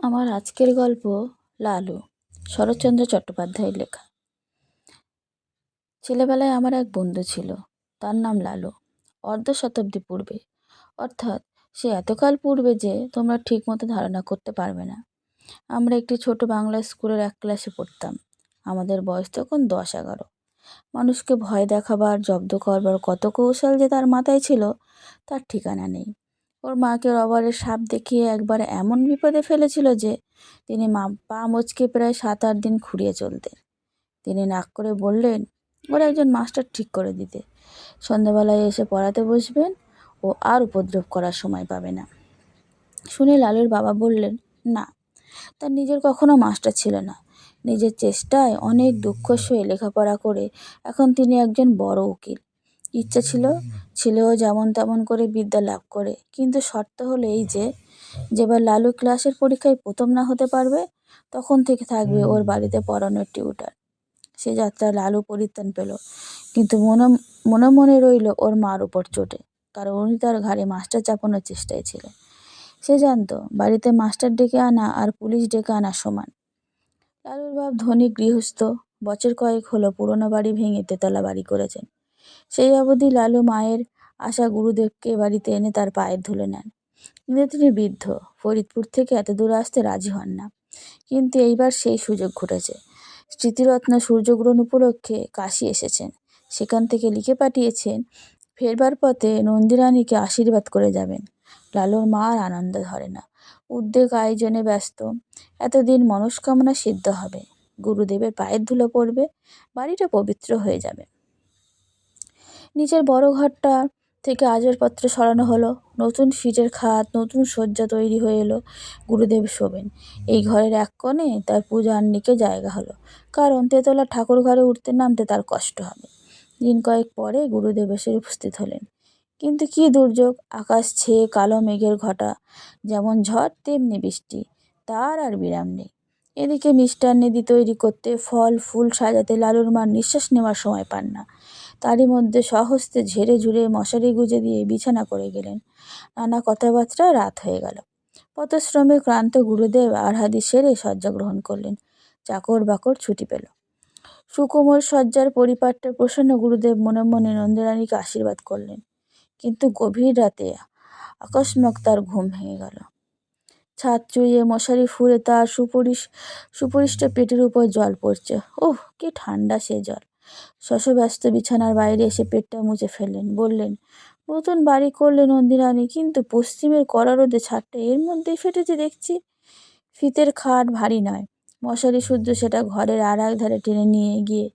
আমার আজকের গল্প লালু, শরৎচন্দ্র চট্টোপাধ্যায়ের লেখা। ছেলেবেলায় আমার এক বন্ধু ছিল, তার নাম লালু। অর্ধ শতাব্দী পূর্বে, অর্থাৎ সে এতকাল পূর্বে যে তোমরা ঠিকমতো ধারণা করতে পারবে না। আমরা একটি ছোট বাংলা স্কুলের এক ক্লাসে পড়তাম। আমাদের বয়স তখন 10-11। মানুষকে ভয় দেখাবার, জব্দ করবার কত কৌশল যে তার মাথায় ছিল তার ঠিকানা নেই। ওর মাকে রবারের সাপ দেখিয়ে একবার এমন বিপদে ফেলেছিল যে তিনি পা মচকে প্রায় 7-8 দিন খুঁড়িয়ে চলতেন। তিনি নাক করে বললেন ওর একজন মাস্টার ঠিক করে দিতে, সন্ধ্যাবেলায় এসে পড়াতে বসবেন, ও আর উপদ্রব করার সময় পাবে না। শুনে লালুর বাবা বললেন না, তার নিজের কখনো মাস্টার ছিল না। নিজের চেষ্টায় অনেক দুঃখ সয়ে লেখাপড়া করে এখন তিনি একজন বড় উকিল। ইচ্ছা ছিল ছেলেও যেমন তেমন করে বিদ্যা লাভ করে, কিন্তু শর্ত হলো এই যে যেবার লালু ক্লাসের পরীক্ষায় প্রথম না হতে পারবে তখন থেকে থাকবে ওর বাড়িতে পড়ানোর টিউটার। সে যাত্রা লালু পরিত্রাণ পেল, কিন্তু মনে মনে মনে রইল ওর মার উপর চোটে, কারণ উনি তার ঘাড়ে মাস্টার চাপানোর চেষ্টায় ছিলেন। সে জানতো বাড়িতে মাস্টার ডেকে আনা আর পুলিশ ডেকে আনা সমান। লালুর বাপ ধনী গৃহস্থ, বছর কয়েক হলো পুরনো বাড়ি ভেঙে তেতলা বাড়ি করেছেন। সেই অবধি লালু মায়ের আশা গুরুদেবকে বাড়িতে এনে তার পায়ের ধুলো নেন, কিন্তু তিনি বৃদ্ধ, ফরিদপুর থেকে এত দূরে আসতে রাজি হন না। কিন্তু এইবার সেই সুযোগ ঘটেছে। স্মৃতিরত্ন সূর্যগ্রহণ উপলক্ষে কাশী এসেছেন, সেখান থেকে লিখে পাঠিয়েছেন ফেরবার পথে নন্দিরানীকে আশীর্বাদ করে যাবেন। লালুর মা আর আনন্দ ধরে না, উদ্যোগ আয়োজনে ব্যস্ত। এতদিন মনস্কামনা সিদ্ধ হবে, গুরুদেবের পায়ের ধুলো পড়বে, বাড়িটা পবিত্র হয়ে যাবে। নিচের বড় ঘরটা থেকে আসবাবপত্র সরানো হলো, নতুন ফিটের খাট, নতুন শয্যা তৈরি হয়ে এলো। গুরুদেব শোবেন এই ঘরের এক কোণে, তার পূজা আহ্নিকে জায়গা হলো, কারণ তেতলা ঠাকুর ঘরে উঠতে নামতে তার কষ্ট হবে। দিন কয়েক পরে গুরুদেব এসে উপস্থিত হলেন, কিন্তু কি দুর্যোগ! আকাশ ছেয়ে কালো মেঘের ঘটা, যেমন ঝড় তেমনি বৃষ্টি, তার আর বিরাম নেই। এদিকে মিষ্টান্নেদি তৈরি করতে, ফল ফুল সাজাতে লালুর মা নিঃশ্বাস নেওয়ার সময় পান না। তারই মধ্যে স্বহস্তে ঝেড়ে ঝুড়ে মশারি গুঁজে দিয়ে বিছানা করে গেলেন। নানা কথাবার্তায় রাত হয়ে গেল। পথশ্রমে ক্লান্ত গুরুদেব আহারাদি সেরে শয্যা গ্রহণ করলেন। চাকর বাকর ছুটি পেল। সুকোমল শয্যার পরিপাট্যে প্রসন্ন গুরুদেব মনে মনে নন্দিরানীকে আশীর্বাদ করলেন, কিন্তু গভীর রাতে আকস্মাৎ তার ঘুম ভেঙে গেল। ছাদ চুইয়ে মশারি ফুঁড়ে তার সুপরিষ্ট পেটের উপর জল পড়ছে। ওহ, কি ঠান্ডা সে জল! শশব্যস্ত বিছানার বাইরে এসে পেটটা মুছে ফেললেন, বললেন নতুন বাড়ি করলে নন্দিরানী, কিন্তু পশ্চিমের কড়া রোদে ছাদটা এর মধ্যেই ফেটেছে দেখছি। ফিতের খাট ভারী নয়, মশারি শুদ্ধ সেটা ঘরের আর এক ধারে টেনে নিয়ে গিয়ে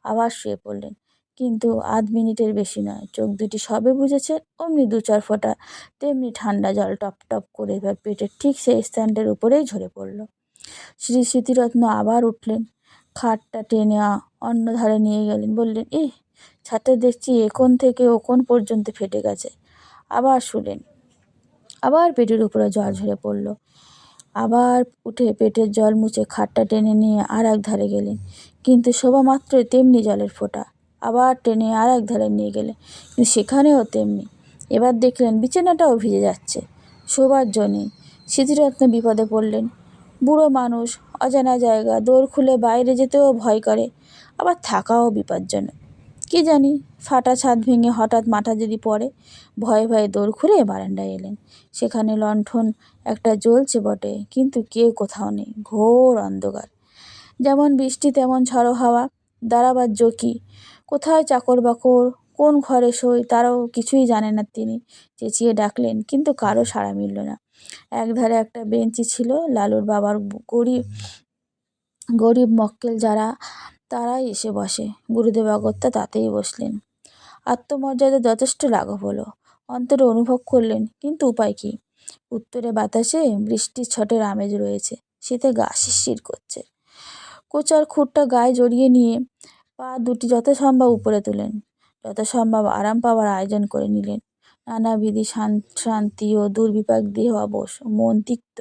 আবার শুয়ে পড়লেন। কিন্তু আধ মিনিটের বেশি নয়, চোখ দুটি সবে বুঝেছেন, অমনি 2-4 ফোঁটা তেমনি ঠান্ডা জল টপ টপ করে এবার পেটের ঠিক সেই স্থানটার উপরেই ঝরে পড়ল। স্মৃতিরত্ন আবার উঠলেন, খাটটা টেনে অন্য ধারে নিয়ে গেলেন, বললেন ছাদটা দেখছি এখন থেকে ওকোণ পর্যন্ত ফেটে গেছে। আবার শুলেন, আবার পেটের উপরে জল ঝরে পড়ল। আবার উঠে পেটের জল মুছে খাটটা টেনে নিয়ে আর এক ধারে গেলেন, কিন্তু শোভা মাত্রই তেমনি জলের ফোঁটা। আবার টেনে আর এক ধারে নিয়ে গেলেন, কিন্তু সেখানেও তেমনি। এবার দেখলেন বিছানাটাও ভিজে যাচ্ছে, শোবার জন্যে। স্মৃতিরত্ন বিপদে পড়লেন। বুড়ো মানুষ, অজানা জায়গা, দোর খুলে বাইরে যেতেও ভয় করে, আবার থাকাও বিপজ্জনক। কি জানি, ফাটা ছাদ ভেঙে হঠাৎ মাথা যদি পড়ে। ভয়ে ভয়ে দোর খুলে বারান্দায় এলেন। সেখানে লণ্ঠন একটা জ্বলছে বটে, কিন্তু কেউ কোথাও নেই, ঘোর অন্ধকার। যেমন বৃষ্টি তেমন ঝড়ো হাওয়া, দাঁড়াবার জো কি? কোথায় চাকর বাকর, কোন ঘরে শোয়, তারাও কিছুই জানে না। তিনি চেঁচিয়ে ডাকলেন, কিন্তু কারো সাড়া মিলল না। একধারে একটা বেঞ্চি ছিল, লালুর বাবার গরিব গরিব মক্কেল যারা, তারাই এসে বসে। গুরুদেব অগত্যা তাতেই বসলেন। আত্মমর্যাদা যথেষ্ট লাঘব হলো, অন্তরে অনুভব করলেন, কিন্তু উপায় কি? উত্তরে বাতাসে বৃষ্টির ছটের আমেজ রয়েছে, শীতে গা শিরশির করছে। কোচার খুঁটটা গায়ে জড়িয়ে নিয়ে পা দুটি যথাসম্ভব উপরে তুলেন, যথাসম্ভব আরাম পাওয়ার আয়োজন করে নিলেন। নানাবিধি শান্তি ও দুর্বিপাক দেহ অবশ, মন তিক্ত,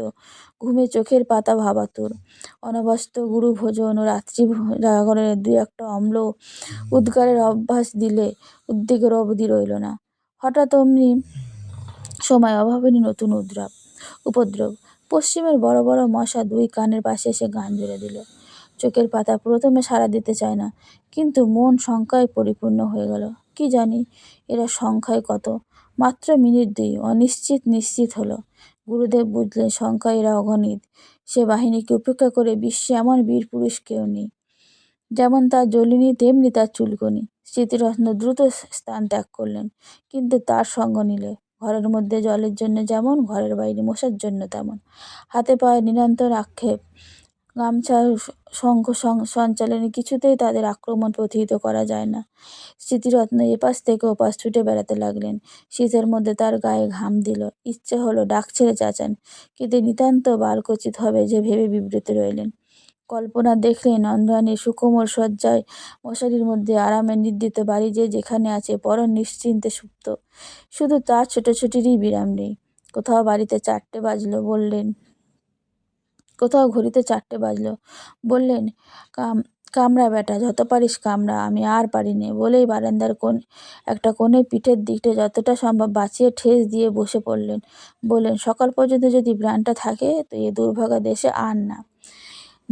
ঘুমে চোখের পাতা ভাবাতুর। অনবস্ত গুরু ভোজন ও রাত্রি জাগরণের 2-1 অম্ল উদ্গারের অভ্যাস দিলে উদ্বেগের অবধি রইল না। হঠাৎ অমনি সময় অভাবনী নতুন উদ্রাপ। উপদ্রব। পশ্চিমের বড় বড় মশা দুই কানের পাশে এসে গান জুড়ে দিল। চোখের পাতা প্রথমে সাড়া দিতে চায় না, কিন্তু মন শঙ্কায় পরিপূর্ণ হয়ে গেল। কি জানি এরা সংখ্যায় কত। মাত্র মিনিট 2 অনিশ্চিত নিশ্চিত হলো। গুরুদেব বুঝলেন সংখ্যায় এরা অগণিত। সে বাহিনীকে উপেক্ষা করে বিশ্বে এমন বীর পুরুষ কেউ নেই। যেমন তার জ্বলিনি তেমনি তার চুলকনি। স্মৃতিরত্ন দ্রুত স্থান ত্যাগ করলেন, কিন্তু তার সঙ্গ নিলে ঘরের মধ্যে জলের জন্য যেমন, ঘরের বাইরে মশার জন্য তেমন। হাতে পায়ে নিরন্তর আক্ষেপ, গামছার শঙ্খ সঞ্চালনে কিছুতেই তাদের আক্রমণ প্রতিহত করা যায় না। স্মৃতিরত্ন এপাশ থেকে ওপাশ ছুটে বেড়াতে লাগলেন। শীতের মধ্যে তার গায়ে ঘাম দিল। ইচ্ছে হলো ডাক ছেড়ে চেঁচান, কিন্তু নিতান্ত বালকোচিত হবে যে ভেবে বিব্রত রইলেন। কল্পনা দেখলেন নন্দরানীর সুকোমল শয্যায় মশারির মধ্যে আরামে নিদ্রিত, বাড়ি যে যেখানে আছে পরম নিশ্চিন্তে সুপ্ত। শুধু তার ছোটাছুটিরই বিরাম নেই। কোথাও বাড়িতে 4টে বাজলো, বললেন কোথাও ঘড়িতে 4টে বাজলো, বললেন কামড়া বেটা, যত পারিস কামড়া, আমি আর পারি নে, বলেই বারান্দার একটা কোণে পিঠের দিকটা যতটা সম্ভব বাঁচিয়ে ঠেস দিয়ে বসে পড়লেন। বললেন, সকাল পর্যন্ত যদি প্রাণটা থাকে তো এ দুর্ভাগা দেশে আর না।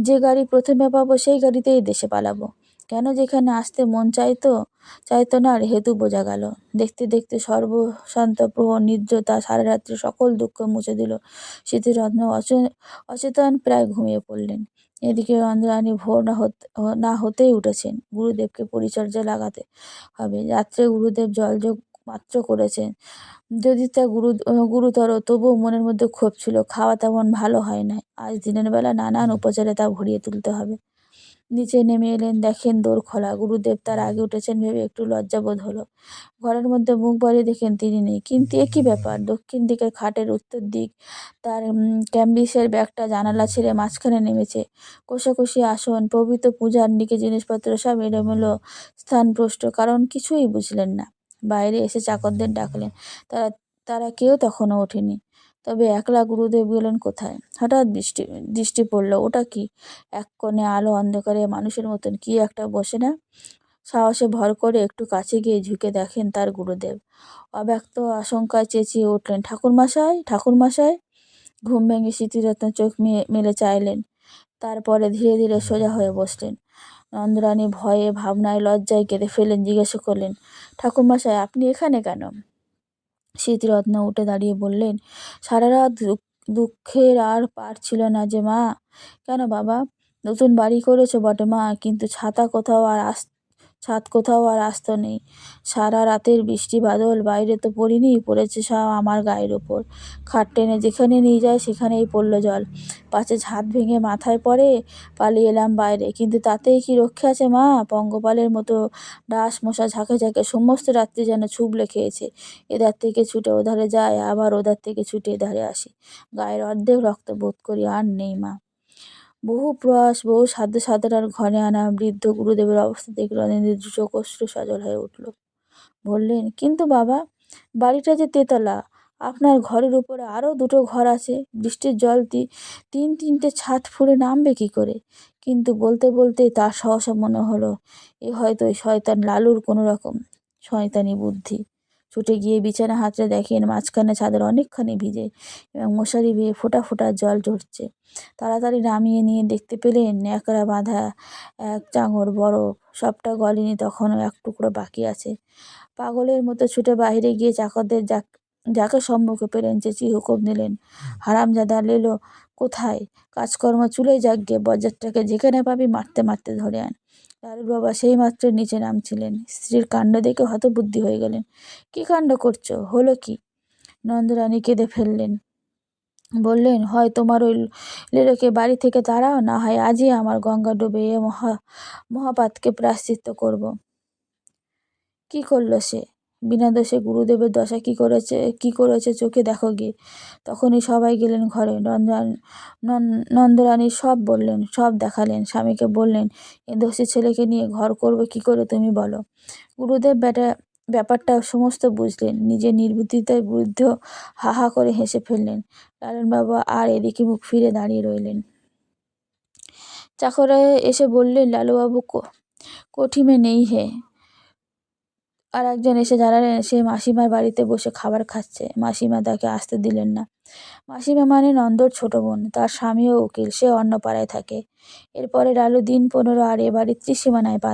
যে গাড়ি প্রথমে পাবো সেই গাড়িতেই দেশে পালাবো। কেন যেখানে আসতে মন চাইতো না হেতু বোঝা গেল। দেখতে দেখতে সর্বশান্ত প্রহর নিদ্রতা সারা রাত্রি সকল দুঃখ মুছে দিল। স্মৃতিরত্ন অচেতন প্রায় ঘুমিয়ে পড়লেন। এদিকে নন্দরানী ভোর না হতেই উঠেছেন। গুরুদেবকে পরিচর্যা লাগাতে হবে। রাত্রে গুরুদেব জলযোগ মাত্র করেছেন, যদি তা গুরুতর, তবুও মনের মধ্যে ক্ষোভ ছিল। খাওয়া তেমন ভালো হয় না। আজ দিনের বেলা নানান উপচারে তা ভরিয়ে তুলতে হবে। নিচে নেমে এলেন, দেখেন দোর খোলা। গুরুদেব তার আগে উঠেছেন ভেবে একটু লজ্জাবোধ হলো। ঘরের মধ্যে মুখ বাড়িয়ে দেখেন তিনি নেই। কিন্তু এ কী ব্যাপার! দক্ষিণ দিকের খাটের উত্তর দিক তার ক্যাম্বিসের ব্যাগটা জানালা ছেড়ে মাঝখানে নেমেছে। কোষাকুষি আসন প্রভৃত পূজার নিকে জিনিসপত্র সব এলোমেলো স্থানভ্রষ্ট। কারণ কিছুই বুঝলেন না। বাইরে এসে চাকরদের ডাকলেন। তারা তারা কেউ তখনও ওঠেনি। তবে একলা গুরুদেব গেলেন কোথায়? হঠাৎ দৃষ্টি পড়ল, ওটা কি? এক কোণে আলো অন্ধকারে মানুষের মতন কি একটা বসে না। সাহসে ভর করে একটু কাছে গিয়ে ঝুঁকে দেখেন তার গুরুদেব। অব্যক্ত আশঙ্কায় চেঁচিয়ে উঠলেন, ঠাকুরমশাই, ঠাকুরমশাই! ঘুম ভেঙে স্মৃতিরত্ন চোখ মেলে চাইলেন। তারপরে ধীরে ধীরে সোজা হয়ে বসলেন। নন্দরানী ভয়ে ভাবনায় লজ্জায় কেঁদে ফেললেন। জিজ্ঞাসা করলেন, ঠাকুরমশাই, আপনি এখানে কেন? স্মৃতিরত্ন উঠে দাঁড়িয়ে বললেন, সারা রাত দুঃখের আর পার ছিল না যে মা। কেন বাবা? নতুন বাড়ি করেছো বটে মা, কিন্তু ছাদ কোথাও আর আস্ত নেই। সারা রাতের বৃষ্টি বাদল বাইরে তো পড়িনি, পড়েছে সব আমার গায়ের ওপর। খাট টেনে যেখানে নিয়ে যায় সেখানেই পড়ল জল। পাছে ছাদ ভেঙে মাথায় পড়ে, পালিয়ে এলাম বাইরে, কিন্তু তাতেই কি রক্ষে আছে মা? পঙ্গপালের মতো ডাঁশ মশা ঝাঁকে ঝাঁকে সমস্ত রাত্রি যেন ছুবলে খেয়েছে। এধার থেকে ছুটে ওধারে যায়, আবার ওধার থেকে ছুটে এধারে আসি। গায়ের অর্ধেক রক্ত বোধ করি আর নেই মা। বহু প্রয়াস, বহু সাধ্য সাধনার ঘরে আনা বৃদ্ধ গুরুদেবের অবস্থা দেখে রণেন্দ্রের চোখ অশ্রু সজল হয়ে উঠল। বললেন, কিন্তু বাবা, বাড়িটা যে তেতলা, আপনার ঘরের উপরে আরও 2টো ঘর আছে। বৃষ্টির জল 3টে ছাদ ফুঁড়ে নামবে কি করে? কিন্তু বলতে বলতে তার সহসা মনে হলো এ হয়তো ওই শয়তান লালুর কোনো রকম শয়তানি বুদ্ধি। ছুটে গিয়ে বিছানা হাতড়ে দেখেন মাঝখানে ছাদের অনেকখানি ভিজে এবং মশারি বেয়ে ফোঁটা ফোঁটা জল ঝরছে। তাড়াতাড়ি নামিয়ে নিয়ে দেখতে পেলেন ন্যাকড়া বাঁধা এক চাঙড় বরফ। সবটা গলেনি, তখনও এক টুকরো বাকি আছে। পাগলের মতো ছুটে বাইরে গিয়ে চাকরদের যাকে সম্মুখে পেলেন চেঁচিয়ে হুকুম দিলেন, হারামজাদা লেলো কোথায়? কাজকর্ম চুলে যাক গে, বজ্জাতটাকে যেখানে পাবি মারতে মারতে ধরে আন। লালুর বাবা সেই মাত্র নিচে নামছিলেন। স্ত্রীর কাণ্ড দেখে হতবুদ্ধি হয়ে গেলেন। কি কাণ্ড করছো? হলো কি? নন্দরানী কেঁদে ফেললেন। বললেন, হয় তোমার ওই লেলোকে বাড়ি থেকে তাড়াও, না হয় আজই আমার গঙ্গা ডুবে এ মহাপাতকে প্রায়শ্চিত্ত করব। কি করলো সে? বিনা দোষে গুরুদেবের দশা কি করেছে চোখে দেখো গে। তখনই সবাই গেলেন ঘরে। নন্দরানী সব বললেন, সব দেখালেন। স্বামীকে বললেন, এ দোষী ছেলেকে নিয়ে ঘর করবে কি করে তুমি বলো। গুরুদেব ব্যাপারটা সমস্ত বুঝলেন। নিজের নির্বুদ্ধিতার বিরুদ্ধে হা হা করে হেসে ফেললেন। লালনবাবু আর এদিকে মুখ ফিরে দাঁড়িয়ে রইলেন। চাকররা এসে বললেন, লালুবাবু কোঠি মে নেই হে। আর একজন এসে জানালেন সে মাসিমার বাড়িতে বসে খাবার খাচ্ছে। মাসিমা তাকে আসতে দিলেন না। মাসিমা মানে নন্দর ছোট বোন, তার স্বামীও উকিল, সে অন্য পাড়ায় থাকে। এরপরে লালু দিন 15 আর এ বাড়ির ত্রিসীমানায় পা